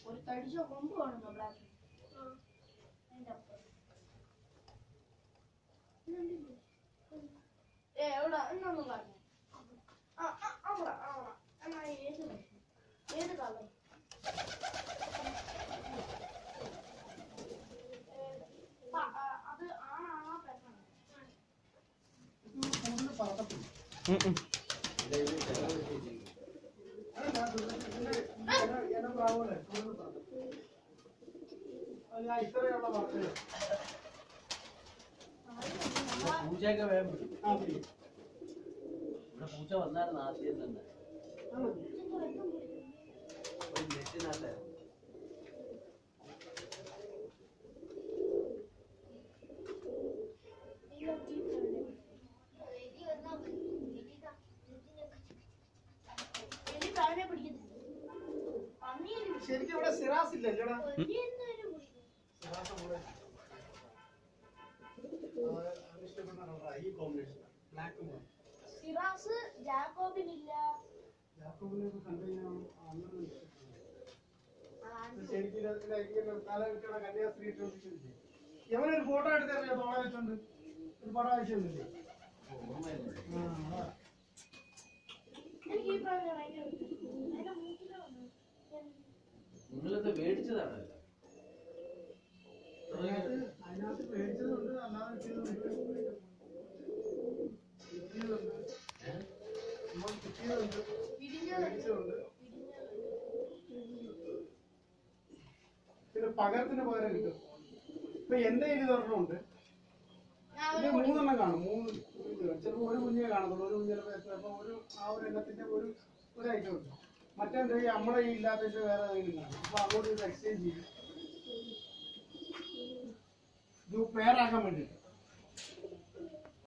ഒരു തടിച്ച കൊമ്പ് കാണുന്നു ബ്ലാക്ക്. എവിടെ എന്നൊന്ന് പറഞ്ഞു. അവിടെ അവിടെ എന്നാ ഏത് കളർ? അത് ആണാണോ പെണ്ണാണോ? പൂച്ചയൊക്കെ വേണം. ഇവിടെ പൂച്ച വന്നായിരുന്നു ആദ്യം തന്നെ. നെറ്റിനകത്തായിരുന്നു. ശരിക്കും ഇവിടെ സിറാസ് ഇല്ല ഈ കോമ്പിനേഷൻ ബ്ലാക്ക് സിറാസ് ജാക്കോബിനില്ല. ജാക്കോബിനൊക്കെ കണ്ടു കഴിഞ്ഞാൽ ശരിക്കും കന്യാസ്ത്രീ ഇട്ടില്ലേ എവനൊരു ഫോട്ടോ എടുത്തറിയാം തോള വെച്ചോണ്ട് ഒരു പടം ആവശ്യമൊന്നുമില്ലേ? എനിക്ക് ഈ പ്രാവശ്യം നിങ്ങളത് മേടിച്ചതാണ്. അതിനകത്ത് മേടിച്ചതുണ്ട്, അല്ലാതെ കിട്ടിയതുണ്ട്. പിന്നെ പകരത്തിന് പകരം കിട്ടും. ഇപ്പൊ എന്റെ കയ്യിൽ ഒരെണ്ണമുണ്ട്, ഇത് 3 എണ്ണം കാണും. 3 ചിലപ്പോൾ ഒരു കുഞ്ഞേ കാണത്തുള്ളൂ. ഒരു കുഞ്ഞിനെ ചിലപ്പോൾ ആ ഒരു എണ്ണത്തിന്റെ ഒരു ഐറ്റം ഉണ്ട്. മറ്റേ നമ്മുടെ ഈ ഇല്ലാത്തതിന്റെ വേറെ ഏതെങ്കിലും കാണും. അപ്പൊ അങ്ങോട്ട് ഇത് എക്സ്ചേഞ്ച് ചെയ്യും, ഇത് പേരാക്കാൻ വേണ്ടിയിട്ട്.